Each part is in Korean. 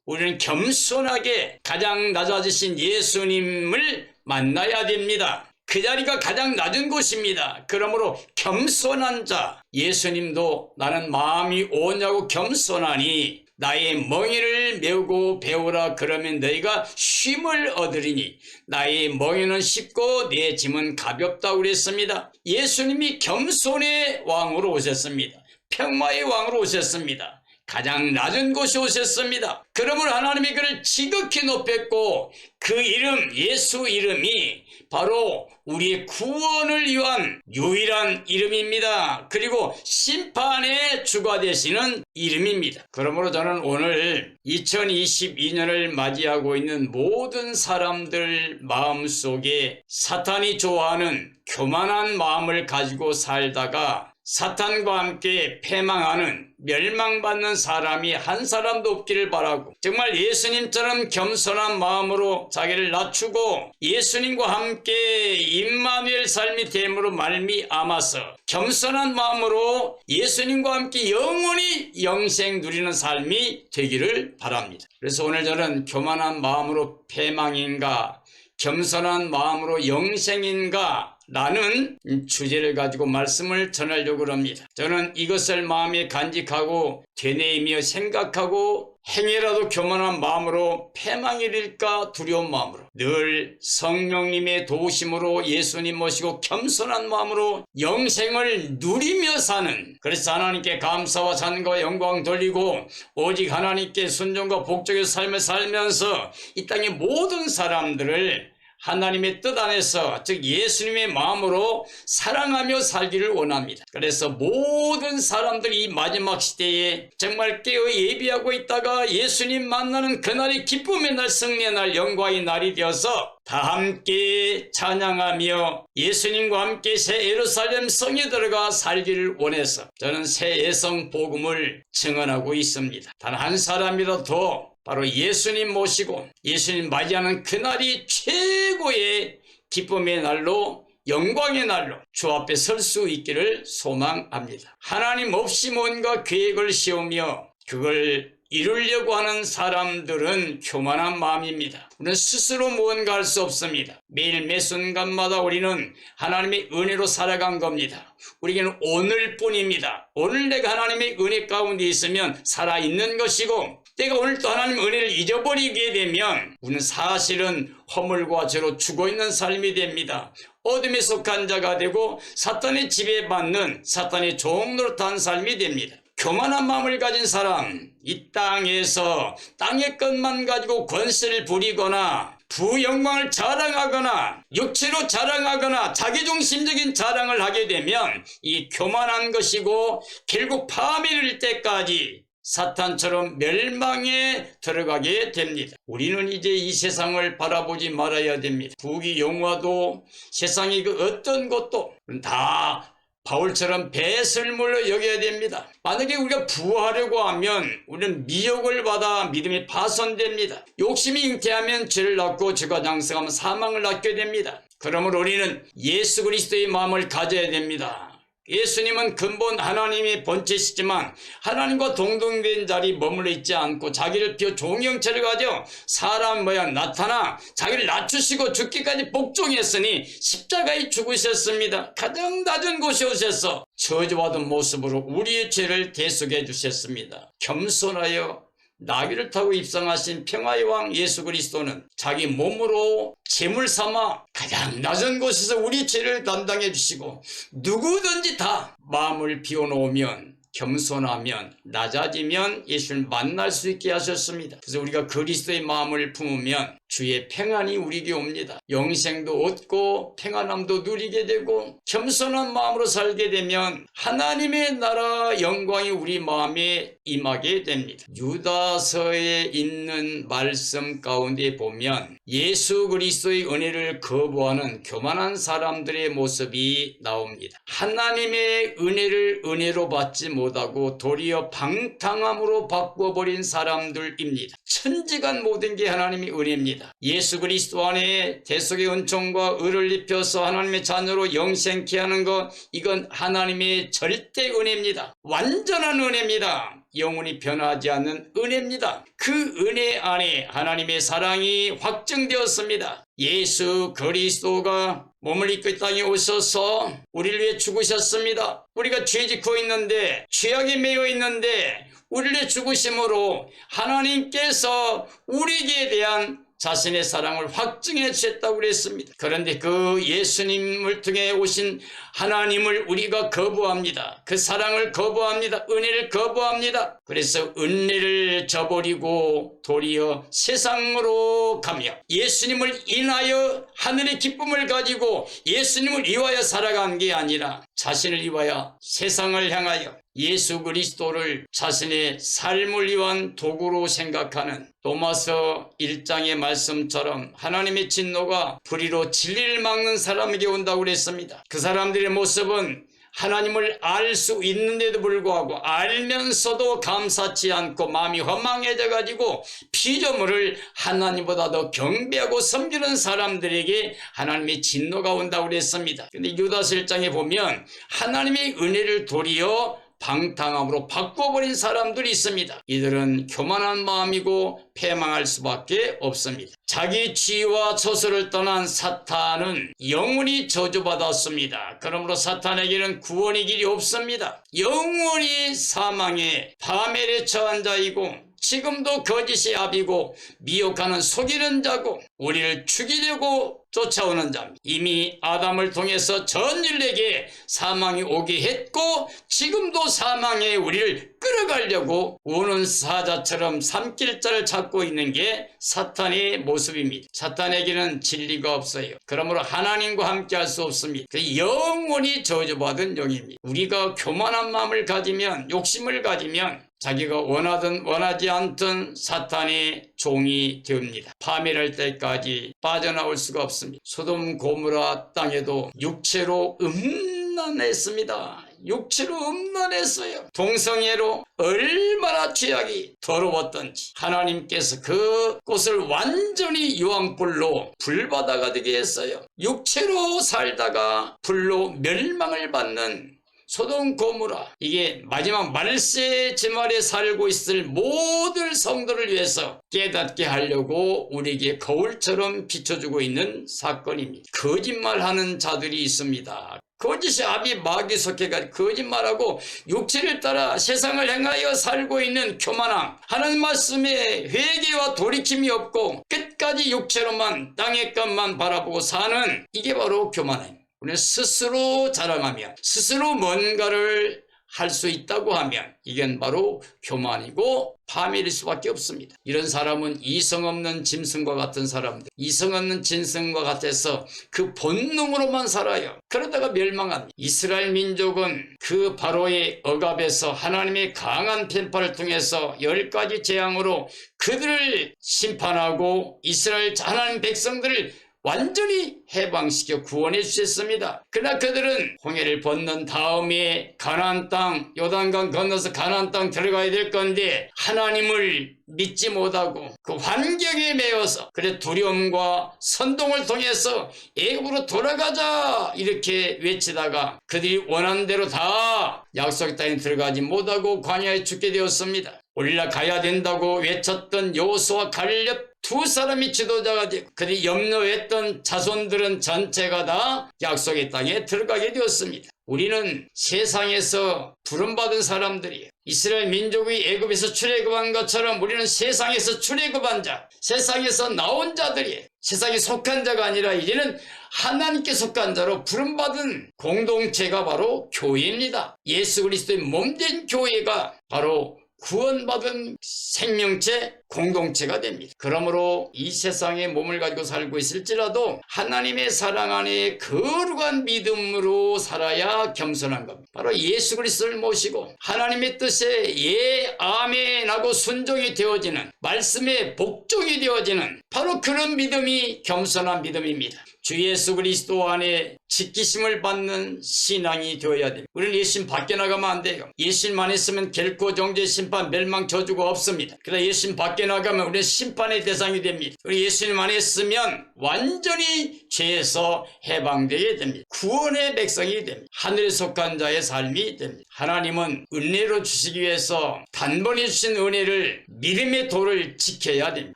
우리는 겸손하게 가장 낮아지신 예수님을 만나야 됩니다. 그 자리가 가장 낮은 곳입니다. 그러므로 겸손한 자, 예수님도 나는 마음이 오냐고 겸손하니 나의 멍에를 메우고 배우라 그러면 너희가 쉼을 얻으리니 나의 멍에는 쉽고 내 짐은 가볍다고 그랬습니다. 예수님이 겸손의 왕으로 오셨습니다. 평화의 왕으로 오셨습니다. 가장 낮은 곳에 오셨습니다. 그러므로 하나님이 그를 지극히 높였고 그 이름, 예수 이름이 바로 우리의 구원을 위한 유일한 이름입니다. 그리고 심판의 주가 되시는 이름입니다. 그러므로 저는 오늘 2022년을 맞이하고 있는 모든 사람들 마음속에 사탄이 좋아하는 교만한 마음을 가지고 살다가 사탄과 함께 패망하는 멸망받는 사람이 한 사람도 없기를 바라고 정말 예수님처럼 겸손한 마음으로 자기를 낮추고 예수님과 함께 임마누엘 삶이 됨으로 말미암아서 겸손한 마음으로 예수님과 함께 영원히 영생 누리는 삶이 되기를 바랍니다. 그래서 오늘 저는 교만한 마음으로 패망인가 겸손한 마음으로 영생인가 라는 주제를 가지고 말씀을 전하려고 합니다. 저는 이것을 마음에 간직하고 되뇌이며 생각하고 행여라도 교만한 마음으로 패망이 될까 두려운 마음으로 늘 성령님의 도우심으로 예수님 모시고 겸손한 마음으로 영생을 누리며 사는, 그래서 하나님께 감사와 찬과 영광 돌리고 오직 하나님께 순종과 복종의 삶을 살면서 이 땅의 모든 사람들을 하나님의 뜻 안에서 즉 예수님의 마음으로 사랑하며 살기를 원합니다. 그래서 모든 사람들이 이 마지막 시대에 정말 깨어 예비하고 있다가 예수님 만나는 그날이 기쁨의 날, 승리의 날, 영광의 날이 되어서 다 함께 찬양하며 예수님과 함께 새 예루살렘 성에 들어가 살기를 원해서 저는 새 예성 복음을 증언하고 있습니다. 단 한 사람이라도 바로 예수님 모시고 예수님 맞이하는 그날이 최고의 기쁨의 날로 영광의 날로 주 앞에 설 수 있기를 소망합니다. 하나님 없이 뭔가 계획을 세우며 그걸 이루려고 하는 사람들은 교만한 마음입니다. 우리는 스스로 무언가 할 수 없습니다. 매일 매 순간마다 우리는 하나님의 은혜로 살아간 겁니다. 우리에게는 오늘뿐입니다. 오늘 내가 하나님의 은혜 가운데 있으면 살아있는 것이고 내가 오늘 또 하나님 은혜를 잊어버리게 되면 우리는 사실은 허물과 죄로 죽어있는 삶이 됩니다. 어둠에 속한 자가 되고 사탄의 지배받는 사탄의 종 노릇한 삶이 됩니다. 교만한 마음을 가진 사람, 이 땅에서 땅의 것만 가지고 권세를 부리거나 부영광을 자랑하거나 육체로 자랑하거나 자기중심적인 자랑을 하게 되면 이 교만한 것이고 결국 파멸이 이를 때까지 사탄처럼 멸망에 들어가게 됩니다. 우리는 이제 이 세상을 바라보지 말아야 됩니다. 부귀 영화도 세상의 그 어떤 것도 다 바울처럼 배설물로 여겨야 됩니다. 만약에 우리가 부하려고 하면 우리는 미혹을 받아 믿음이 파손됩니다. 욕심이 잉태하면 죄를 낳고 죄가 장성하면 사망을 낳게 됩니다. 그러므로 우리는 예수 그리스도의 마음을 가져야 됩니다. 예수님은 근본 하나님의 본체시지만 하나님과 동등된 자리에 머물러 있지 않고 자기를 비워 종형체를 가져 사람 모양 나타나 자기를 낮추시고 죽기까지 복종했으니 십자가에 죽으셨습니다. 가장 낮은 곳에 오셔서 저주받은 모습으로 우리의 죄를 대속해 주셨습니다. 겸손하여 나귀를 타고 입성하신 평화의 왕 예수 그리스도는 자기 몸으로 제물 삼아 가장 낮은 곳에서 우리 죄를 담당해 주시고 누구든지 다 마음을 비워놓으면 겸손하면 낮아지면 예수를 만날 수 있게 하셨습니다. 그래서 우리가 그리스도의 마음을 품으면 주의 평안이 우리에게 옵니다. 영생도 얻고 평안함도 누리게 되고 겸손한 마음으로 살게 되면 하나님의 나라 영광이 우리 마음에 임하게 됩니다. 유다서에 있는 말씀 가운데 보면 예수 그리스도의 은혜를 거부하는 교만한 사람들의 모습이 나옵니다. 하나님의 은혜를 은혜로 받지 못하고 도리어 방탕함으로 바꿔버린 사람들입니다. 천지간 모든 게 하나님의 은혜입니다. 예수 그리스도 안에 대속의 은총과 의를 입혀서 하나님의 자녀로 영생케 하는 것, 이건 하나님의 절대 은혜입니다. 완전한 은혜입니다. 영원히 변하지 않는 은혜입니다. 그 은혜 안에 하나님의 사랑이 확증되었습니다. 예수 그리스도가 몸을 입고 이 땅에 오셔서 우리를 위해 죽으셨습니다. 우리가 죄 짓고 있는데, 죄악에 매여 있는데 우리를 위해 죽으심으로 하나님께서 우리에게 대한 자신의 사랑을 확증해 주셨다고 그랬습니다. 그런데 그 예수님을 통해 오신 하나님을 우리가 거부합니다. 그 사랑을 거부합니다. 은혜를 거부합니다. 그래서 은혜를 저버리고 도리어 세상으로 가며 예수님을 인하여 하늘의 기쁨을 가지고 예수님을 위하여 살아간 게 아니라 자신을 위하여 세상을 향하여 예수 그리스도를 자신의 삶을 위한 도구로 생각하는 로마서 1장의 말씀처럼 하나님의 진노가 불의로 진리를 막는 사람에게 온다고 그랬습니다. 그 사람들의 모습은 하나님을 알 수 있는데도 불구하고 알면서도 감사치 않고 마음이 허망해져 가지고 피조물을 하나님보다 더 경배하고 섬기는 사람들에게 하나님의 진노가 온다고 그랬습니다. 근데 유다서 1장에 보면 하나님의 은혜를 도리어 방탕함으로 바꿔버린 사람들이 있습니다. 이들은 교만한 마음이고 패망할 수밖에 없습니다. 자기 지위와 처소를 떠난 사탄은 영원히 저주받았습니다. 그러므로 사탄에게는 구원의 길이 없습니다. 영원히 사망의 파멸에 처한 자이고 지금도 거짓의 압이고 미혹하는 속이는 자고 우리를 죽이려고 쫓아오는 자입니다. 이미 아담을 통해서 전 인류에게 사망이 오게 했고 지금도 사망에 우리를 끌어가려고 우는 사자처럼 삼킬 자를 찾고 있는 게 사탄의 모습입니다. 사탄에게는 진리가 없어요. 그러므로 하나님과 함께 할 수 없습니다. 영원히 저주받은 영입니다. 우리가 교만한 마음을 가지면, 욕심을 가지면 자기가 원하든 원하지 않든 사탄의 종이 됩니다. 파멸할 때까지 빠져나올 수가 없습니다. 소돔 고모라 땅에도 육체로 음란했습니다. 육체로 음란했어요. 동성애로 얼마나 죄악이 더러웠던지 하나님께서 그 곳을 완전히 유황불로 불바다가 되게 했어요. 육체로 살다가 불로 멸망을 받는 소돔 고모라, 이게 마지막 말세 지말에 살고 있을 모든 성도를 위해서 깨닫게 하려고 우리에게 거울처럼 비춰주고 있는 사건입니다. 거짓말하는 자들이 있습니다. 거짓의 압이 마귀 속해가 거짓말하고 육체를 따라 세상을 행하여 살고 있는 교만함, 하나님 말씀에 회개와 돌이킴이 없고 끝까지 육체로만 땅의 것만 바라보고 사는, 이게 바로 교만함입니다. 우리는 스스로 자랑하면, 스스로 뭔가를 할 수 있다고 하면 이건 바로 교만이고 파멸일 수밖에 없습니다. 이런 사람은 이성 없는 짐승과 같은 사람들, 이성 없는 짐승과 같아서 그 본능으로만 살아요. 그러다가 멸망합니다. 이스라엘 민족은 그 바로의 억압에서 하나님의 강한 편파를 통해서 10가지 재앙으로 그들을 심판하고 이스라엘 하나님 백성들을 완전히 해방시켜 구원해 주셨습니다. 그러나 그들은 홍해를 건넌 다음에 가나안 땅, 요단강 건너서 가나안 땅 들어가야 될 건데 하나님을 믿지 못하고 그 환경에 매여서, 그래 두려움과 선동을 통해서 애굽으로 돌아가자 이렇게 외치다가 그들이 원하는 대로 다 약속 땅에 들어가지 못하고 광야에 죽게 되었습니다. 올라가야 된다고 외쳤던 여호수아 갈렙 두 사람이 지도자가 되고 그들이 염려했던 자손들은 전체가 다 약속의 땅에 들어가게 되었습니다. 우리는 세상에서 부름받은 사람들이에요. 이스라엘 민족이 애굽에서 출애굽한 것처럼 우리는 세상에서 출애굽한 자, 세상에서 나온 자들이에요. 세상에 속한 자가 아니라 이제는 하나님께 속한 자로 부름받은 공동체가 바로 교회입니다. 예수 그리스도의 몸된 교회가 바로 구원받은 생명체 공동체가 됩니다. 그러므로 이 세상에 몸을 가지고 살고 있을지라도 하나님의 사랑 안에 거룩한 믿음으로 살아야 겸손한 겁니다. 바로 예수 그리스도를 모시고 하나님의 뜻에 예 아멘 하고 순종이 되어지는, 말씀에 복종이 되어지는 바로 그런 믿음이 겸손한 믿음입니다. 주 예수 그리스도 안에 지키심을 받는 신앙이 되어야 됩니다. 우리는 예수님 밖에 나가면 안 돼요. 예수님만 있으면 결코 정죄, 심판, 멸망, 저주가 없습니다. 그러나 예수님 밖에 나가면 우리는 심판의 대상이 됩니다. 우리 예수님 안에 있으면 완전히 죄에서 해방되게 됩니다. 구원의 백성이 됩니다. 하늘에 속한 자의 삶이 됩니다. 하나님은 은혜로 주시기 위해서 단번에 주신 은혜를 믿음의 도를 지켜야 됩니다.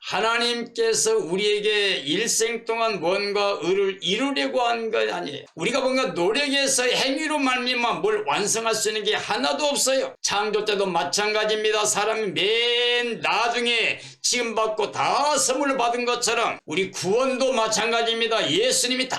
하나님께서 우리에게 일생 동안 뭔가 의를 이루려고 한 것 아니에요. 우리가 뭔가 노력해서 행위로 말미암아 뭘 완성할 수 있는 게 하나도 없어요. 창조 때도 마찬가지입니다. 사람이 맨 나중에 지금 받고 다 선물을 받은 것처럼 우리 구원도 마찬가지입니다. 예수님이 다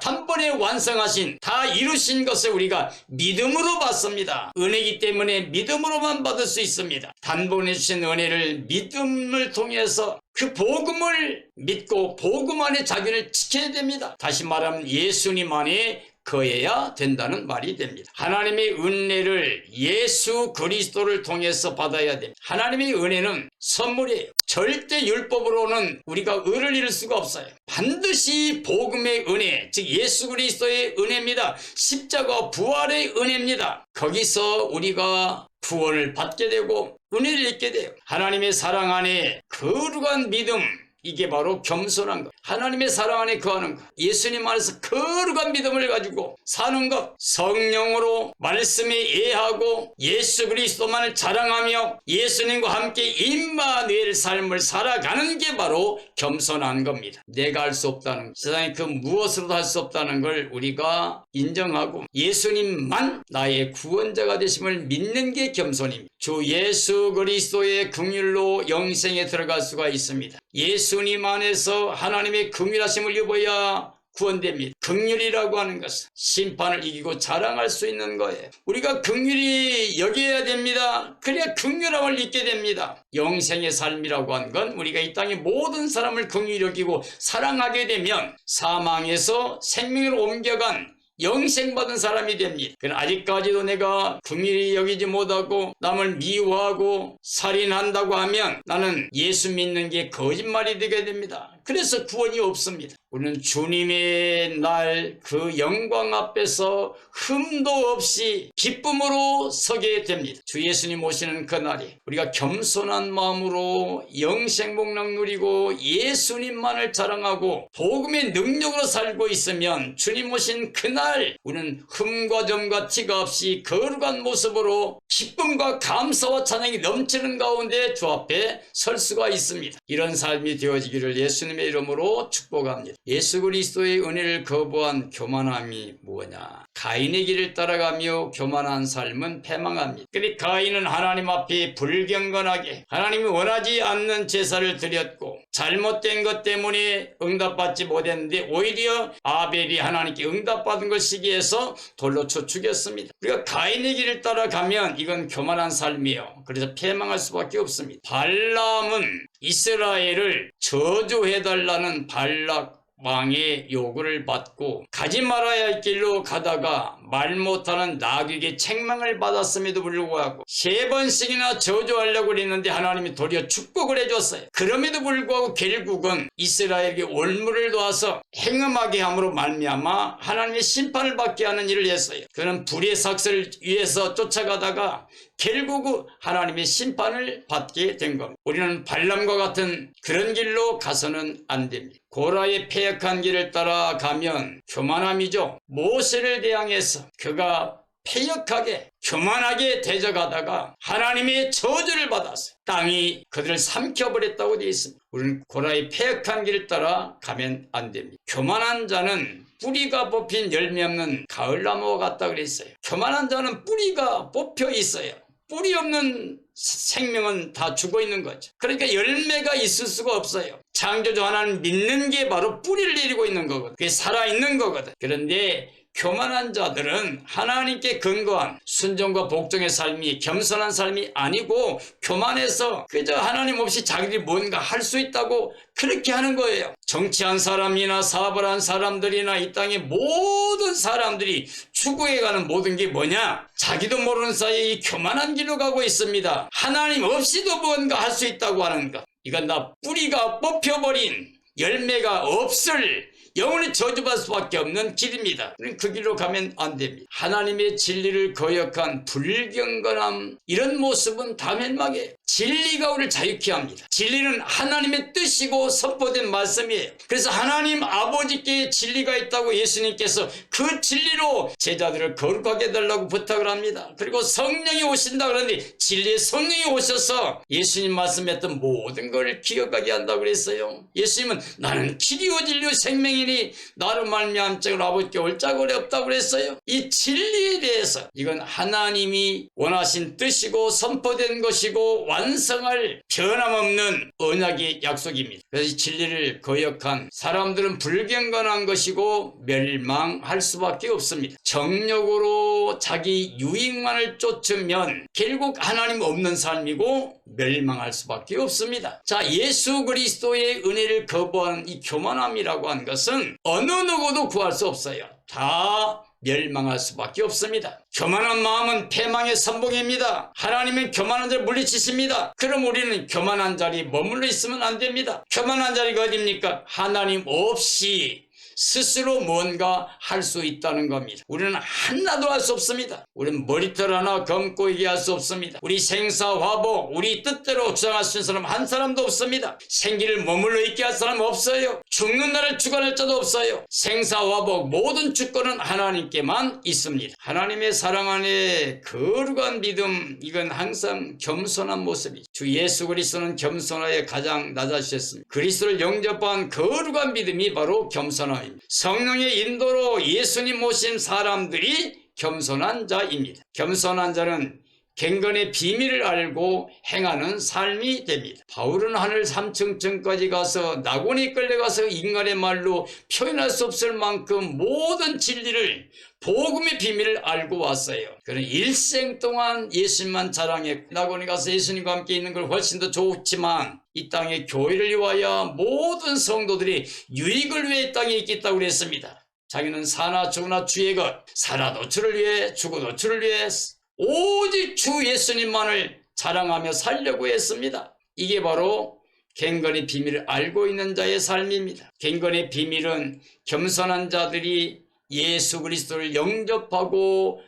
단번에 완성하신, 다 이루신 것을 우리가 믿음으로 받습니다. 은혜이기 때문에 믿음으로만 받을 수 있습니다. 단번에 주신 은혜를 믿음을 통해서 그 복음을 믿고 복음 안에 자기를 지켜야 됩니다. 다시 말하면 예수님 안에 거해야 된다는 말이 됩니다. 하나님의 은혜를 예수 그리스도를 통해서 받아야 됩니다. 하나님의 은혜는 선물이에요. 절대 율법으로는 우리가 의를 이룰 수가 없어요. 반드시 복음의 은혜, 즉 예수 그리스도의 은혜입니다. 십자가 부활의 은혜입니다. 거기서 우리가 구원을 받게 되고 은혜를 입게 돼요. 하나님의 사랑 안에 거룩한 믿음, 이게 바로 겸손한 것. 하나님의 사랑 안에 거하는 것. 예수님 안에서 거룩한 믿음을 가지고 사는 것. 성령으로 말씀에 예하고 예수 그리스도만을 자랑하며 예수님과 함께 임마누엘 삶을 살아가는 게 바로 겸손한 겁니다. 내가 할 수 없다는 것. 세상에 그 무엇으로도 할 수 없다는 걸 우리가 인정하고 예수님만 나의 구원자가 되심을 믿는 게 겸손입니다. 주 예수 그리스도의 긍휼로 영생에 들어갈 수가 있습니다. 예수님 안에서 하나님의 긍휼하심을 입어야 구원됩니다. 긍휼이라고 하는 것은 심판을 이기고 자랑할 수 있는 거예요. 우리가 긍휼히 여겨야 됩니다. 그래야 긍휼함을 잊게 됩니다. 영생의 삶이라고 하는 건 우리가 이 땅의 모든 사람을 긍휼히 여기고 사랑하게 되면 사망에서 생명으로 옮겨간 영생받은 사람이 됩니다. 그러나 아직까지도 내가 긍휼히 여기지 못하고 남을 미워하고 살인한다고 하면 나는 예수 믿는 게 거짓말이 되게 됩니다. 그래서 구원이 없습니다. 우리는 주님의 날 그 영광 앞에서 흠도 없이 기쁨으로 서게 됩니다. 주 예수님 오시는 그 날이 우리가 겸손한 마음으로 영생복락 누리고 예수님만을 자랑하고 복음의 능력으로 살고 있으면 주님 오신 그날 우리는 흠과 점과 티가 없이 거룩한 모습으로 기쁨과 감사와 찬양이 넘치는 가운데 주 앞에 설 수가 있습니다. 이런 삶이 되어지기를 예수님의 이름으로 축복합니다. 예수 그리스도의 은혜를 거부한 교만함이 뭐냐? 가인의 길을 따라가며 교만한 삶은 패망합니다. 그런데 가인은 하나님 앞에 불경건하게 하나님이 원하지 않는 제사를 드렸고 잘못된 것 때문에 응답받지 못했는데 오히려 아벨이 하나님께 응답받은 걸 시기해서 돌로 쳐 죽였습니다. 우리가 가인의 길을 따라가면 이건 교만한 삶이에요. 그래서 패망할 수밖에 없습니다. 발람은 이스라엘을 저주해달라는 발락 왕의 요구를 받고 가지 말아야 할 길로 가다가 말 못하는 나귀에게 책망을 받았음에도 불구하고 3번씩이나 저주하려고 했는데 하나님이 도리어 축복을 해줬어요. 그럼에도 불구하고 결국은 이스라엘에게 올무를 놓아서 행음하게 함으로 말미암아 하나님의 심판을 받게 하는 일을 했어요. 그는 불의 삭슬을 위해서 쫓아가다가 결국 하나님의 심판을 받게 된 겁니다. 우리는 발람과 같은 그런 길로 가서는 안 됩니다. 고라의 패역한 길을 따라가면 교만함이죠. 모세를 대항해서 그가 패역하게 교만하게 대적하다가 하나님의 저주를 받았어요. 땅이 그들을 삼켜버렸다고 되어 있습니다. 우리는 고라의 패역한 길을 따라 가면 안 됩니다. 교만한 자는 뿌리가 뽑힌 열매 없는 가을나무와 같다 그랬어요. 교만한 자는 뿌리가 뽑혀 있어요. 뿌리 없는 생명은 다 죽어 있는 거죠. 그러니까 열매가 있을 수가 없어요. 창조주 하나님 믿는 게 바로 뿌리를 내리고 있는 거거든. 그게 살아있는 거거든. 그런데 교만한 자들은 하나님께 근거한 순종과 복종의 삶이 겸손한 삶이 아니고 교만해서 그저 하나님 없이 자기들이 뭔가 할 수 있다고 그렇게 하는 거예요. 정치한 사람이나 사업을 한 사람들이나 이 땅의 모든 사람들이 추구해가는 모든 게 뭐냐? 자기도 모르는 사이에 이 교만한 길로 가고 있습니다. 하나님 없이도 뭔가 할 수 있다고 하는 것. 이건 다 뿌리가 뽑혀버린 열매가 없을 영원히 저주받을 수밖에 없는 길입니다. 그 길로 가면 안 됩니다. 하나님의 진리를 거역한 불경건함, 이런 모습은 다 멸망이에요. 진리가 우리를 자유케 합니다. 진리는 하나님의 뜻이고 선포된 말씀이에요. 그래서 하나님 아버지께 진리가 있다고 예수님께서 그 진리로 제자들을 거룩하게 해달라고 부탁을 합니다. 그리고 성령이 오신다 그러는데 진리의 성령이 오셔서 예수님 말씀했던 모든 걸 기억하게 한다고 그랬어요. 예수님은 나는 길이요 진리요 생명이니 나로 말미암은 자가 아버지께 올 자가 없다고 그랬어요. 이 진리에 대해서 이건 하나님이 원하신 뜻이고 선포된 것이고 완성할 변함없는 언약의 약속입니다. 그래서 이 진리를 거역한 사람들은 불경건한 것이고 멸망할 수밖에 없습니다. 정력으로 자기 유익만을 쫓으면 결국 하나님 없는 삶이고 멸망할 수밖에 없습니다. 자, 예수 그리스도의 은혜를 거부하는 이 교만함이라고 하는 것은 어느 누구도 구할 수 없어요. 다 멸망할 수밖에 없습니다. 교만한 마음은 패망의 선봉입니다. 하나님은 교만한 자를 물리치십니다. 그럼 우리는 교만한 자리에 머물러 있으면 안 됩니다. 교만한 자리가 어디입니까? 하나님 없이 스스로 뭔가 할 수 있다는 겁니다. 우리는 하나도 할 수 없습니다. 우리는 머리털 하나 검고 얘기할 수 없습니다. 우리 생사화복, 우리 뜻대로 주장할 수 있는 사람 한 사람도 없습니다. 생기를 머물러 있게 할 사람 없어요. 죽는 날을 주관할 자도 없어요. 생사화복 모든 주권은 하나님께만 있습니다. 하나님의 사랑 안에 거룩한 믿음, 이건 항상 겸손한 모습이죠. 주 예수 그리스도는 겸손하여 가장 낮아지셨습니다. 그리스도를 영접한 거룩한 믿음이 바로 겸손함입니다. 성령의 인도로 예수님 모신 사람들이 겸손한 자입니다. 겸손한 자는 갱건의 비밀을 알고 행하는 삶이 됩니다. 바울은 하늘 3층까지 가서 낙원에 끌려가서 인간의 말로 표현할 수 없을 만큼 모든 진리를 복음의 비밀을 알고 왔어요. 그는 일생 동안 예수님만 자랑했고 낙원에 가서 예수님과 함께 있는 걸 훨씬 더 좋지만 이 땅에 교회를 위하여 모든 성도들이 유익을 위해 이 땅에 있겠다고 그랬습니다. 자기는 사나 죽으나 주의 것, 살아 노출을 위해 죽어 노출을 위해 오직 주 예수님만을 자랑하며 살려고 했습니다. 이게 바로 갱건의 비밀을 알고 있는 자의 삶입니다. 갱건의 비밀은 겸손한 자들이 예수 그리스도를 영접하고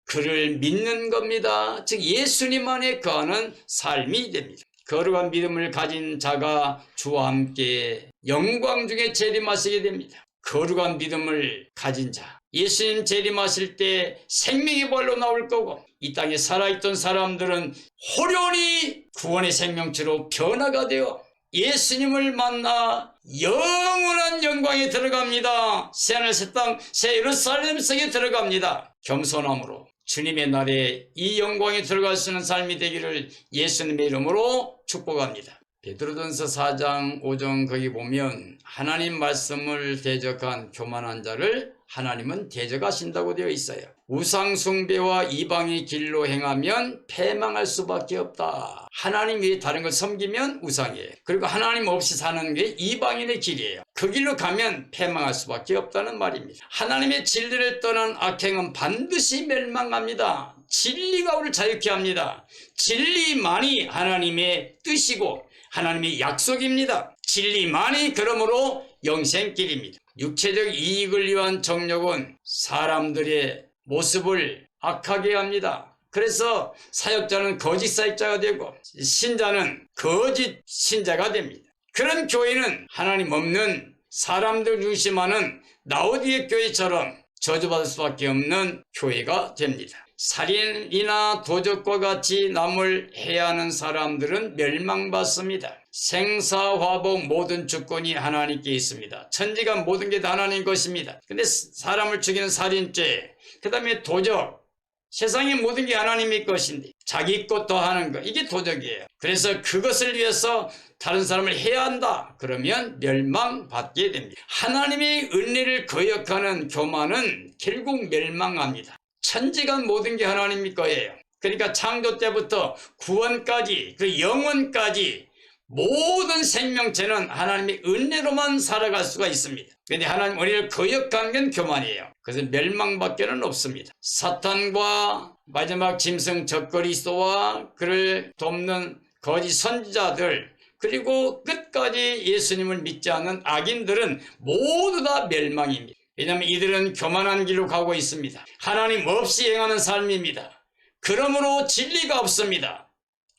그를 믿는 겁니다. 즉 예수님 안에 거하는 삶이 됩니다. 거룩한 믿음을 가진 자가 주와 함께 영광 중에 재림하시게 됩니다. 거룩한 믿음을 가진 자, 예수님 재림하실 때 생명의 벌로 나올 거고 이 땅에 살아있던 사람들은 호련히 구원의 생명체로 변화가 되어 예수님을 만나 영원한 영광에 들어갑니다. 새하늘 새 땅 새 예루살렘 속에 들어갑니다. 겸손함으로 주님의 날에 이 영광에 들어갈 수 있는 삶이 되기를 예수님의 이름으로 축복합니다. 베드로전서 4장 5절 거기 보면 하나님 말씀을 대적한 교만한 자를 하나님은 대적하신다고 되어 있어요. 우상 숭배와 이방의 길로 행하면 패망할 수밖에 없다. 하나님 외에 다른 걸 섬기면 우상이에요. 그리고 하나님 없이 사는 게 이방인의 길이에요. 그 길로 가면 패망할 수밖에 없다는 말입니다. 하나님의 진리를 떠난 악행은 반드시 멸망합니다. 진리가 우리를 자유케 합니다. 진리만이 하나님의 뜻이고 하나님의 약속입니다. 진리만이 그러므로 영생길입니다. 육체적 이익을 위한 정욕은 사람들의 모습을 악하게 합니다. 그래서 사역자는 거짓 사역자가 되고 신자는 거짓 신자가 됩니다. 그런 교회는 하나님 없는 사람들 중심하는 라오디게 교회처럼 저주받을 수밖에 없는 교회가 됩니다. 살인이나 도적과 같이 남을 해하는 사람들은 멸망받습니다. 생사화복 모든 주권이 하나님께 있습니다. 천지가 모든 게 다 하나님 것입니다. 근데 사람을 죽이는 살인죄, 그 다음에 도적, 세상의 모든 게 하나님의 것인데 자기 것도 하는 것, 이게 도적이에요. 그래서 그것을 위해서 다른 사람을 해야 한다. 그러면 멸망받게 됩니다. 하나님의 은혜를 거역하는 교만은 결국 멸망합니다. 천지간 모든 게 하나님의 거예요. 그러니까 창조 때부터 구원까지 그 영원까지 모든 생명체는 하나님의 은혜로만 살아갈 수가 있습니다. 그런데 하나님 은혜를 거역하는 건 교만이에요. 그래서 멸망밖에는 없습니다. 사탄과 마지막 짐승 적그리스도와 그를 돕는 거짓 선지자들, 그리고 끝까지 예수님을 믿지 않는 악인들은 모두 다 멸망입니다. 왜냐하면 이들은 교만한 길로 가고 있습니다. 하나님 없이 행하는 삶입니다. 그러므로 진리가 없습니다.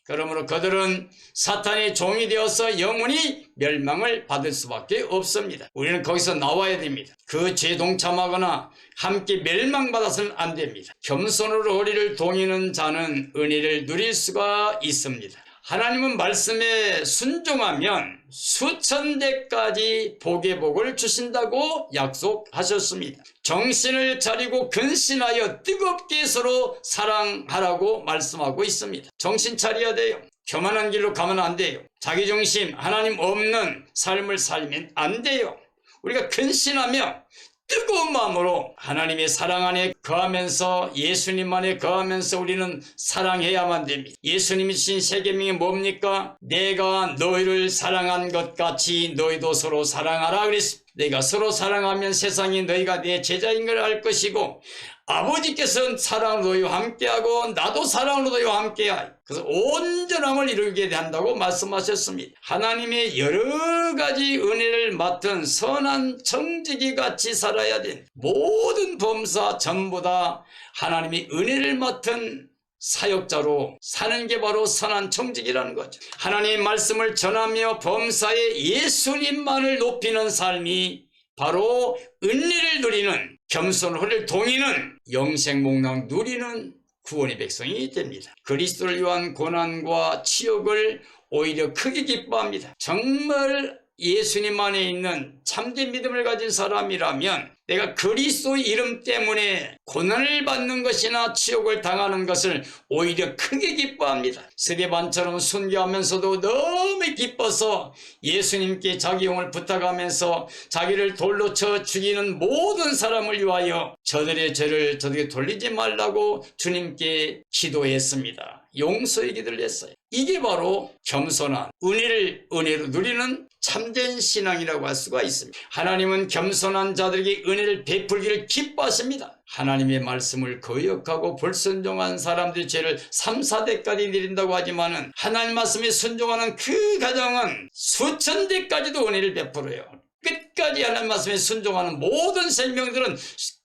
그러므로 그들은 사탄의 종이 되어서 영원히 멸망을 받을 수밖에 없습니다. 우리는 거기서 나와야 됩니다. 그 죄 동참하거나 함께 멸망받아서는 안 됩니다. 겸손으로 허리를 동이는 자는 은혜를 누릴 수가 있습니다. 하나님은 말씀에 순종하면 수천 대까지 복의 복을 주신다고 약속하셨습니다. 정신을 차리고 근신하여 뜨겁게 서로 사랑하라고 말씀하고 있습니다. 정신 차려야 돼요. 교만한 길로 가면 안 돼요. 자기중심, 하나님 없는 삶을 살면 안 돼요. 우리가 근신하며 뜨거운 마음으로 하나님의 사랑 안에 거하면서 예수님 안에 거하면서 우리는 사랑해야만 됩니다. 예수님이 주신 세 계명이 뭡니까? 내가 너희를 사랑한 것 같이 너희도 서로 사랑하라 그랬습니다. 내가 서로 사랑하면 세상이 너희가 내 제자인 걸 알 것이고 아버지께서는 사랑으로 너희와 함께하고 나도 사랑으로 너희와 함께하여 그래서 온전함을 이루게 한다고 말씀하셨습니다. 하나님의 여러 가지 은혜를 맡은 선한 청지기 같이 살아야 된 모든 범사 전부 다 하나님의 은혜를 맡은 사역자로 사는 게 바로 선한 청지기라는 거죠. 하나님의 말씀을 전하며 범사에 예수님만을 높이는 삶이 바로 은혜를 누리는 겸손을 동이는 영생목락 누리는 구원의 백성이 됩니다. 그리스도를 위한 고난과 치욕을 오히려 크게 기뻐합니다. 정말 예수님 안에 있는 참된 믿음을 가진 사람이라면 내가 그리스도의 이름 때문에 고난을 받는 것이나 치욕을 당하는 것을 오히려 크게 기뻐합니다. 스데반처럼 순교하면서도 너무 기뻐서 예수님께 자기 영을 부탁하면서 자기를 돌로 쳐 죽이는 모든 사람을 위하여 저들의 죄를 저들에게 돌리지 말라고 주님께 기도했습니다. 용서의 기도를 했어요. 이게 바로 겸손한 은혜로 누리는 참된 신앙이라고 할 수가 있습니다. 하나님은 겸손한 자들에게 은혜를 베풀기를 기뻐하십니다. 하나님의 말씀을 거역하고 불순종한 사람들의 죄를 3, 4대까지 내린다고 하지만은 하나님 말씀에 순종하는 그 가정은 수천 대까지도 은혜를 베풀어요. 끝까지 하나님 말씀에 순종하는 모든 생명들은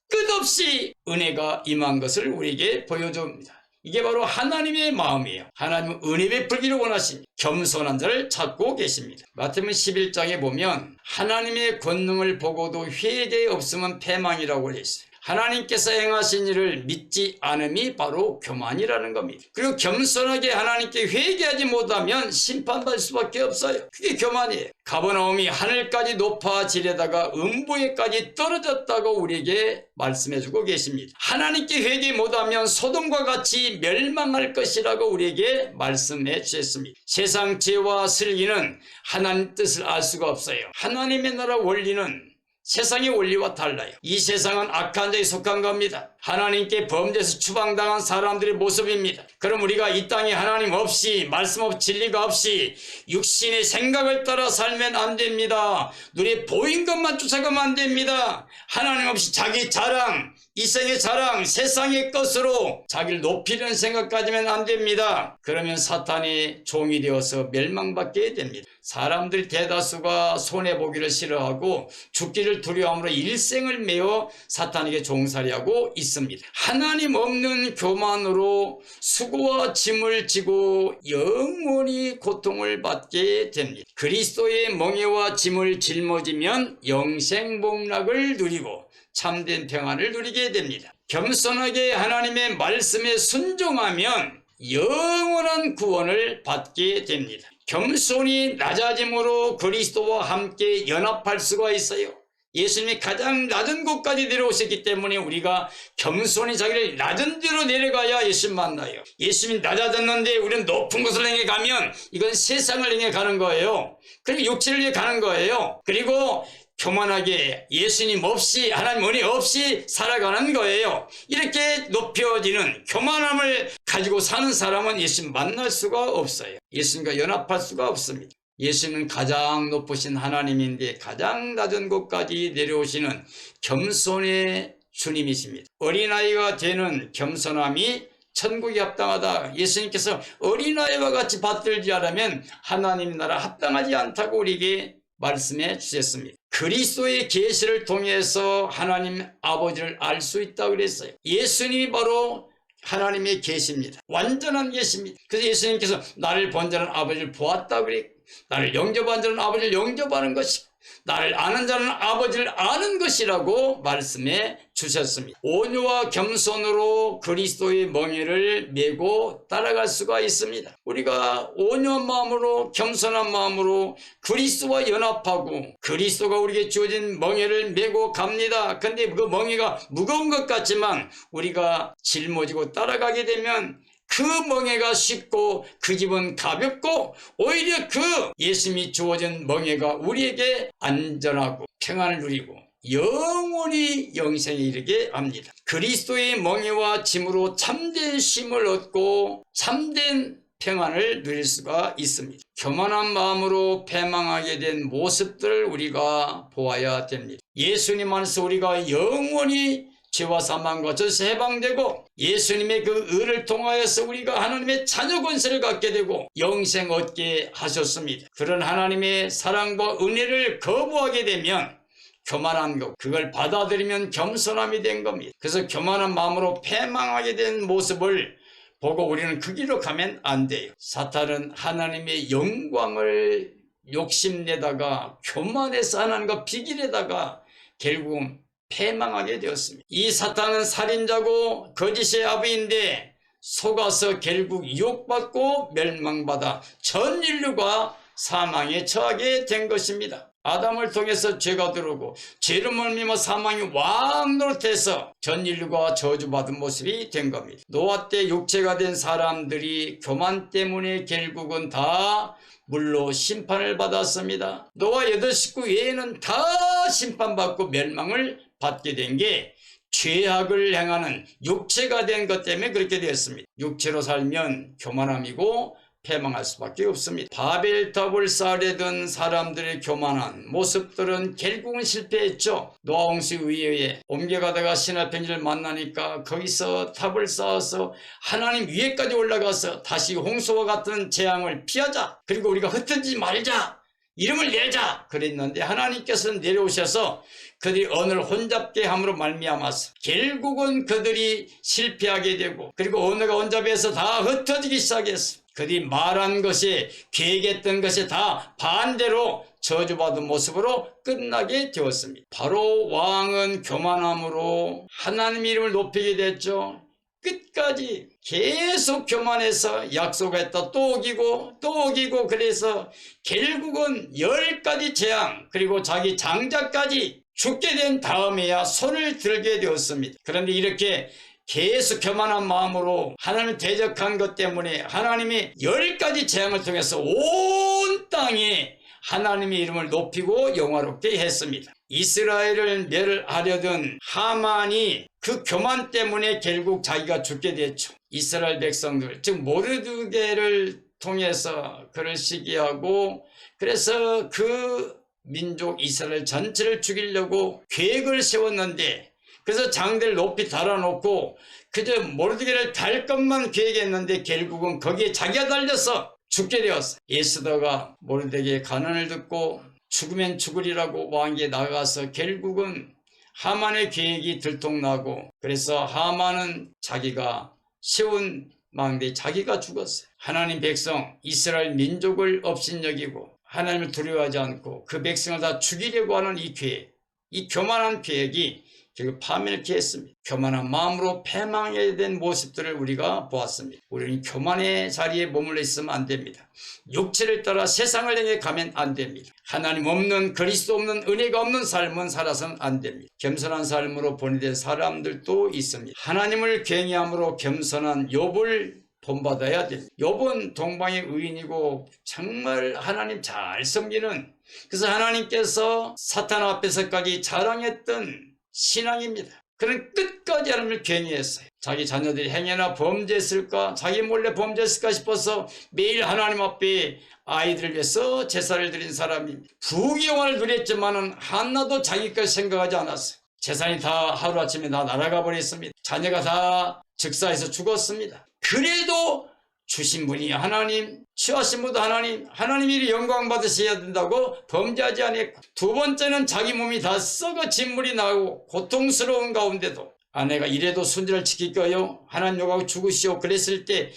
끝없이 은혜가 임한 것을 우리에게 보여줍니다. 이게 바로 하나님의 마음이에요. 하나님은 은혜 베풀기를 원하십니다. 겸손한 자를 찾고 계십니다. 마태복음 11장에 보면 하나님의 권능을 보고도 회개 없으면 패망이라고 했어요. 하나님께서 행하신 일을 믿지 않음이 바로 교만이라는 겁니다. 그리고 겸손하게 하나님께 회개하지 못하면 심판받을 수밖에 없어요. 그게 교만이에요. 가버나움이 하늘까지 높아지려다가 음부에까지 떨어졌다고 우리에게 말씀해주고 계십니다. 하나님께 회개 못하면 소돔과 같이 멸망할 것이라고 우리에게 말씀해 주셨습니다. 세상 죄와 슬기는 하나님 뜻을 알 수가 없어요. 하나님의 나라 원리는 세상의 원리와 달라요. 이 세상은 악한 자에 속한 겁니다. 하나님께 범죄에서 추방당한 사람들의 모습입니다. 그럼 우리가 이 땅에 하나님 없이 말씀 없이 진리가 없이 육신의 생각을 따라 살면 안 됩니다. 눈에 보인 것만 쫓아가면 안 됩니다. 하나님 없이 자기 자랑, 이생의 자랑, 세상의 것으로 자기를 높이려는 생각 가지면 안 됩니다. 그러면 사탄의 종이 되어서 멸망받게 됩니다. 사람들 대다수가 손해보기를 싫어하고 죽기를 두려워함으로 일생을 메어 사탄에게 종살이하고 있습니다. 하나님 없는 교만으로 수고와 짐을 지고 영원히 고통을 받게 됩니다. 그리스도의 멍에와 짐을 짊어지면 영생복락을 누리고 참된 평안을 누리게 됩니다. 겸손하게 하나님의 말씀에 순종하면 영원한 구원을 받게 됩니다. 겸손히 낮아짐으로 그리스도와 함께 연합할 수가 있어요. 예수님이 가장 낮은 곳까지 내려오셨기 때문에 우리가 겸손히 자기를 낮은 데로 내려가야 예수님 만나요. 예수님이 낮아졌는데 우리는 높은 곳을 향해 가면 이건 세상을 향해 가는 거예요. 그리고 육체를 향해 가는 거예요. 그리고 교만하게 예수님 없이 하나님 은혜 없이 살아가는 거예요. 이렇게 높여지는 교만함을 가지고 사는 사람은 예수님 만날 수가 없어요. 예수님과 연합할 수가 없습니다. 예수님은 가장 높으신 하나님인데 가장 낮은 곳까지 내려오시는 겸손의 주님이십니다. 어린아이가 되는 겸손함이 천국이 합당하다. 예수님께서 어린아이와 같이 받들지 않으면 하나님 나라 합당하지 않다고 우리에게 말씀해 주셨습니다. 그리스도의 계시를 통해서 하나님 아버지를 알 수 있다고 그랬어요. 예수님이 바로 하나님의 계시입니다. 완전한 계시입니다. 그래서 예수님께서 나를 본 자는 아버지를 보았다고 그랬고, 나를 영접한 자는 아버지를 영접하는 것이고, 나를 아는 자는 아버지를 아는 것이라고 말씀해 주셨습니다. 온유와 겸손으로 그리스도의 멍에를 메고 따라갈 수가 있습니다. 우리가 온유한 마음으로 겸손한 마음으로 그리스도와 연합하고 그리스도가 우리에게 주어진 멍에를 메고 갑니다. 근데 그 멍에가 무거운 것 같지만 우리가 짊어지고 따라가게 되면 그 멍에가 쉽고 그 집은 가볍고 오히려 그 예수님이 주어진 멍에가 우리에게 안전하고 평안을 누리고 영원히 영생에 이르게 합니다. 그리스도의 멍에와 짐으로 참된 쉼을 얻고 참된 평안을 누릴 수가 있습니다. 교만한 마음으로 패망하게 된 모습들을 우리가 보아야 됩니다. 예수님 안에서 우리가 영원히 죄와 사망과 저에서 해방되고 예수님의 그 의를 통하여서 우리가 하나님의 자녀 권세를 갖게 되고 영생 얻게 하셨습니다. 그런 하나님의 사랑과 은혜를 거부하게 되면 교만한 것, 그걸 받아들이면 겸손함이 된 겁니다. 그래서 교만한 마음으로 패망하게 된 모습을 보고 우리는 그 길로 가면 안 돼요. 사탄은 하나님의 영광을 욕심내다가 교만해서 하나님과 비길에다가 결국은 패망하게 되었습니다. 이 사탄은 살인자고 거짓의 아버지인데 속아서 결국 유혹받고 멸망받아 전 인류가 사망에 처하게 된 것입니다. 아담을 통해서 죄가 들어오고 죄로 말미암아 사망이 왕노릇해서 전 인류가 저주받은 모습이 된 겁니다. 노아 때 육체가 된 사람들이 교만 때문에 결국은 다 물로 심판을 받았습니다. 노아 8식구 외에는 다 심판받고 멸망을 받게 된 게 죄악을 행하는 육체가 된 것 때문에 그렇게 되었습니다. 육체로 살면 교만함이고 패망할 수밖에 없습니다. 바벨탑을 쌓으려던 사람들의 교만한 모습들은 결국은 실패했죠. 노아 홍수에 의해 옮겨가다가 신할 편지를 만나니까 거기서 탑을 쌓아서 하나님 위에까지 올라가서 다시 홍수와 같은 재앙을 피하자, 그리고 우리가 흩어지지 말자, 이름을 내자 그랬는데 하나님께서는 내려오셔서 그들이 언어를 혼잡게 함으로 말미암아서 결국은 그들이 실패하게 되고 그리고 언어가 혼잡해서 다 흩어지기 시작했어. 그들이 말한 것이 계획했던 것이 다 반대로 저주받은 모습으로 끝나게 되었습니다. 바로 왕은 교만함으로 하나님 이름을 높이게 됐죠. 끝까지 계속 교만해서 약속했다 또 어기고 또 어기고 그래서 결국은 10가지 재앙 그리고 자기 장자까지 죽게 된 다음에야 손을 들게 되었습니다. 그런데 이렇게 계속 교만한 마음으로 하나님을 대적한 것 때문에 하나님이 10가지 재앙을 통해서 온 땅에 하나님의 이름을 높이고 영화롭게 했습니다. 이스라엘을 멸하려던 하만이 그 교만 때문에 결국 자기가 죽게 됐죠. 이스라엘 백성들, 즉 모르드게를 통해서 그를 시기하고 그래서 그 민족 이스라엘 전체를 죽이려고 계획을 세웠는데 그래서 장대를 높이 달아놓고 그저 모르드게를 달 것만 계획했는데 결국은 거기에 자기가 달려서 죽게 되었어요. 에스더가 모르드게의 가난을 듣고 죽으면 죽으리라고 왕에게 나가서 결국은 하만의 계획이 들통나고 그래서 하만은 자기가 세운 망대에 자기가 죽었어요. 하나님 백성 이스라엘 민족을 업신여기고 하나님을 두려워하지 않고 그 백성을 다 죽이려고 하는 이 계획, 이 교만한 계획이 결국 파멸케 했습니다. 교만한 마음으로 패망하게 된 모습들을 우리가 보았습니다. 우리는 교만의 자리에 머물러 있으면 안 됩니다. 육체를 따라 세상을 향해 가면 안 됩니다. 하나님 없는 그리스도 없는 은혜가 없는 삶은 살아서는 안 됩니다. 겸손한 삶으로 본이된 사람들도 있습니다. 하나님을 경외함으로 겸손한 욥을 본받아야 됩니다. 욥은 동방의 의인이고 정말 하나님 잘 섬기는, 그래서 하나님께서 사탄 앞에서까지 자랑했던 신앙입니다. 그는 끝까지 하나님을 경외했어요. 자기 자녀들이 행여나 범죄했을까, 자기 몰래 범죄했을까 싶어서 매일 하나님 앞에 아이들을 위해서 제사를 드린 사람입니다. 부귀영화를 누렸지만은 하나도 자기 것 생각하지 않았어요. 재산이 다 하루아침에 다 날아가 버렸습니다. 자녀가 다 즉사에서 죽었습니다. 그래도 주신 분이 하나님, 취하신 분도 하나님, 하나님이 영광 받으셔야 된다고 범죄하지 않았고, 두 번째는 자기 몸이 다 썩어 진물이 나고 고통스러운 가운데도 아내가 이래도 순전을 지킬 거요, 하나님 욕하고 죽으시오 그랬을 때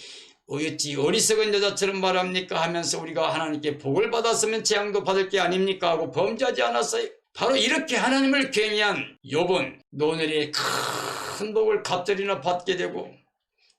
어찌 어리석은 여자처럼 말합니까 하면서 우리가 하나님께 복을 받았으면 재앙도 받을 게 아닙니까 하고 범죄하지 않았어요. 바로 이렇게 하나님을 경외한 욥은 노년에 큰 복을 갑절이나 받게 되고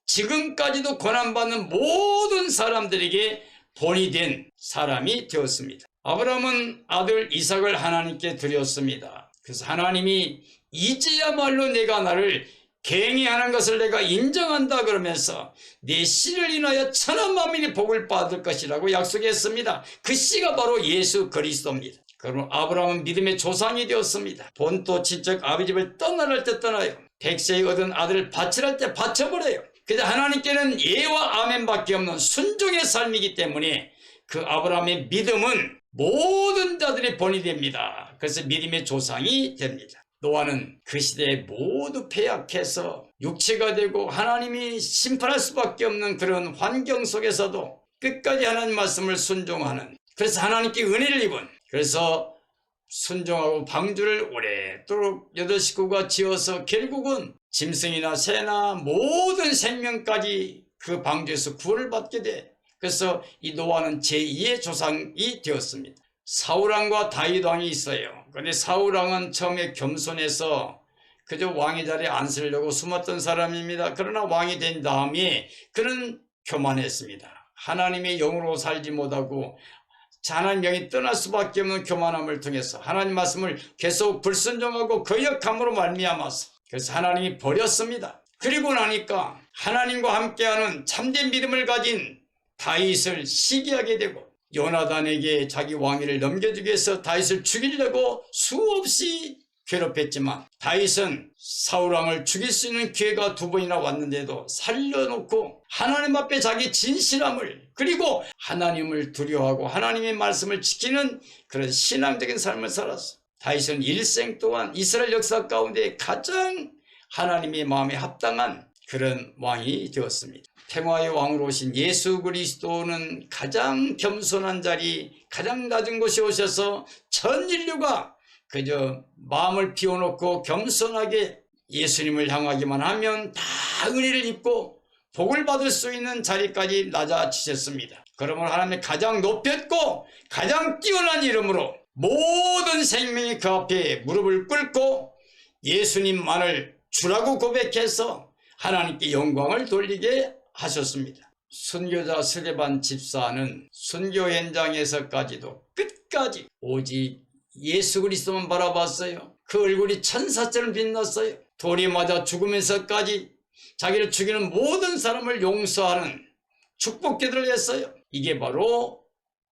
지금까지도 고난받는 모든 사람들에게 본이 된 사람이 되었습니다. 아브라함은 아들 이삭을 하나님께 드렸습니다. 그래서 하나님이 이제야말로 내가 나를 경외하는 것을 내가 인정한다 그러면서 내 씨를 인하여 천한 만민이 복을 받을 것이라고 약속했습니다. 그 씨가 바로 예수 그리스도입니다. 그러면 아브라함은 믿음의 조상이 되었습니다. 본토 친척 아버지집을 떠나갈 때 떠나요. 백세에 얻은 아들을 바치랄 때 바쳐버려요. 그래서 하나님께는 예와 아멘밖에 없는 순종의 삶이기 때문에 그 아브라함의 믿음은 모든 자들의 본이 됩니다. 그래서 믿음의 조상이 됩니다. 노아는 그 시대에 모두 패약해서 육체가 되고 하나님이 심판할 수밖에 없는 그런 환경 속에서도 끝까지 하나님 말씀을 순종하는, 그래서 하나님께 은혜를 입은, 그래서 순종하고 방주를 오랫도록 8식구가 지어서 결국은 짐승이나 새나 모든 생명까지 그 방주에서 구원을 받게 돼. 그래서 이 노아는 제2의 조상이 되었습니다. 사울왕과 다윗왕이 있어요. 그런데 사울왕은 처음에 겸손해서 그저 왕의 자리에 앉으려고 숨었던 사람입니다. 그러나 왕이 된 다음에 그는 교만했습니다. 하나님의 영으로 살지 못하고 하나님 영이 떠날 수밖에 없는 교만함을 통해서 하나님 말씀을 계속 불순종하고 거역함으로 말미암아서 그래서 하나님이 버렸습니다. 그리고 나니까 하나님과 함께하는 참된 믿음을 가진 다윗을 시기하게 되고 요나단에게 자기 왕위를 넘겨주기 위해서 다윗을 죽이려고 수없이 괴롭혔지만 다윗은 사울왕을 죽일 수 있는 기회가 2번이나 왔는데도 살려놓고 하나님 앞에 자기 진실함을, 그리고 하나님을 두려워하고 하나님의 말씀을 지키는 그런 신앙적인 삶을 살았어. 다윗은 일생 동안 이스라엘 역사 가운데 가장 하나님의 마음에 합당한 그런 왕이 되었습니다. 평화의 왕으로 오신 예수 그리스도는 가장 겸손한 자리, 가장 낮은 곳에 오셔서 전 인류가 그저 마음을 비워놓고 겸손하게 예수님을 향하기만 하면 다 은혜를 입고 복을 받을 수 있는 자리까지 낮아지셨습니다. 그러므로 하나님의 가장 높였고 가장 뛰어난 이름으로 모든 생명이 그 앞에 무릎을 꿇고 예수님만을 주라고 고백해서 하나님께 영광을 돌리게 하셨습니다. 순교자 스데반 집사는 순교 현장에서까지도 끝까지 오직 예수 그리스도만 바라봤어요. 그 얼굴이 천사처럼 빛났어요. 돌이 맞아 죽으면서까지 자기를 죽이는 모든 사람을 용서하는 축복기도를 했어요. 이게 바로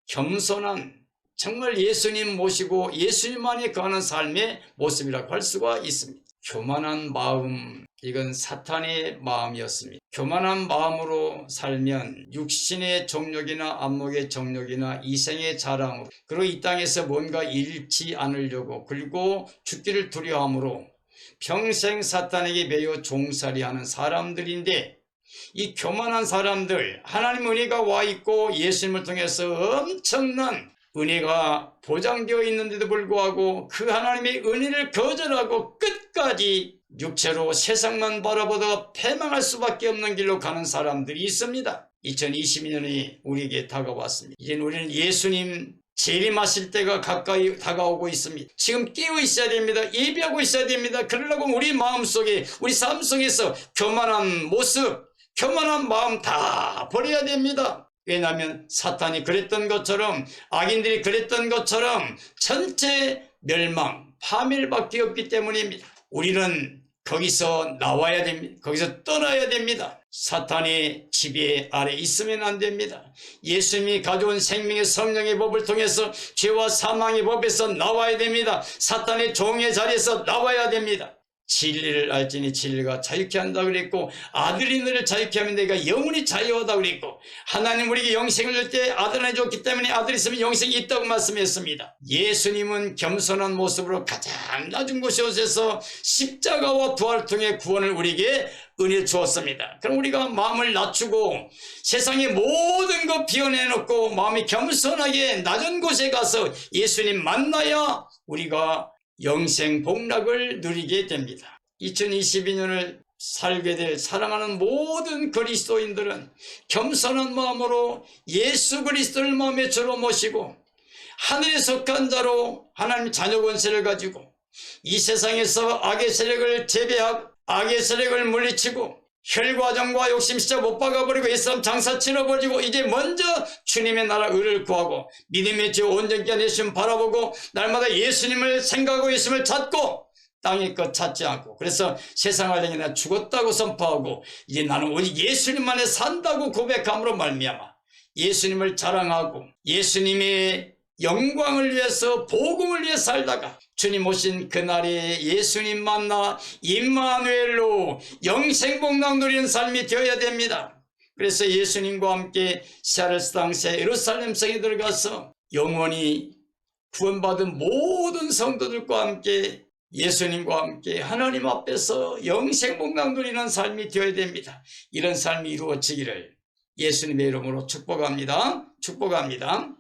겸손한, 정말 예수님 모시고 예수님만이 거하는 삶의 모습이라고 할 수가 있습니다. 교만한 마음, 이건 사탄의 마음이었습니다. 교만한 마음으로 살면 육신의 정욕이나 안목의 정욕이나 이생의 자랑으로, 그리고 이 땅에서 뭔가 잃지 않으려고, 그리고 죽기를 두려워함으로 평생 사탄에게 매여 종살이하는 사람들인데, 이 교만한 사람들, 하나님 은혜가 와 있고 예수님을 통해서 엄청난 은혜가 보장되어 있는데도 불구하고 그 하나님의 은혜를 거절하고 끝까지 육체로 세상만 바라보다가 패망할 수밖에 없는 길로 가는 사람들이 있습니다. 2022년이 우리에게 다가왔습니다. 이제는 우리는 예수님 재림하실 때가 가까이 다가오고 있습니다. 지금 깨어 있어야 됩니다. 예비하고 있어야 됩니다. 그러려고 우리 마음속에, 우리 삶 속에서 교만한 모습, 교만한 마음 다 버려야 됩니다. 왜냐하면 사탄이 그랬던 것처럼, 악인들이 그랬던 것처럼 전체 멸망, 파멸밖에 없기 때문입니다. 우리는 거기서 나와야 됩니다. 거기서 떠나야 됩니다. 사탄의 지배 아래 있으면 안 됩니다. 예수님이 가져온 생명의 성령의 법을 통해서 죄와 사망의 법에서 나와야 됩니다. 사탄의 종의 자리에서 나와야 됩니다. 진리를 알지니 진리가 자유케 한다 그랬고, 아들이 너를 자유케 하면 내가 영원히 자유하다 그랬고, 하나님 우리에게 영생을 줄 때 아들 안에 줬기 때문에 아들이 있으면 영생이 있다고 말씀했습니다. 예수님은 겸손한 모습으로 가장 낮은 곳에 오셔서 십자가와 부활을 통해 구원을 우리에게 은혜 주었습니다. 그럼 우리가 마음을 낮추고 세상의 모든 것 비워내놓고 마음이 겸손하게 낮은 곳에 가서 예수님 만나야 우리가 영생 복락을 누리게 됩니다. 2022년을 살게 될 사랑하는 모든 그리스도인들은 겸손한 마음으로 예수 그리스도를 마음에 주로 모시고 하늘에 속한 자로 하나님 자녀 권세를 가지고 이 세상에서 악의 세력을 제배하고 악의 세력을 물리치고 혈과정과 욕심 진짜 못 박아버리고 옛사람 장사 치러버리고 이제 먼저 주님의 나라 의를 구하고 믿음의 주 온전케 하는 예수님 바라보고 날마다 예수님을 생각하고 예수님을 찾고 땅의 것 찾지 않고, 그래서 세상을 향해 나 죽었다고 선포하고 이제 나는 오직 예수님만에 산다고 고백함으로 말미암아 예수님을 자랑하고 예수님의 영광을 위해서 복음을 위해 살다가 주님 오신 그날에 예수님 만나 임마누엘로 영생복락 누리는 삶이 되어야 됩니다. 그래서 예수님과 함께 시아레스 땅새 예루살렘 성에 들어가서 영원히 구원받은 모든 성도들과 함께 예수님과 함께 하나님 앞에서 영생복락 누리는 삶이 되어야 됩니다. 이런 삶이 이루어지기를 예수님의 이름으로 축복합니다. 축복합니다.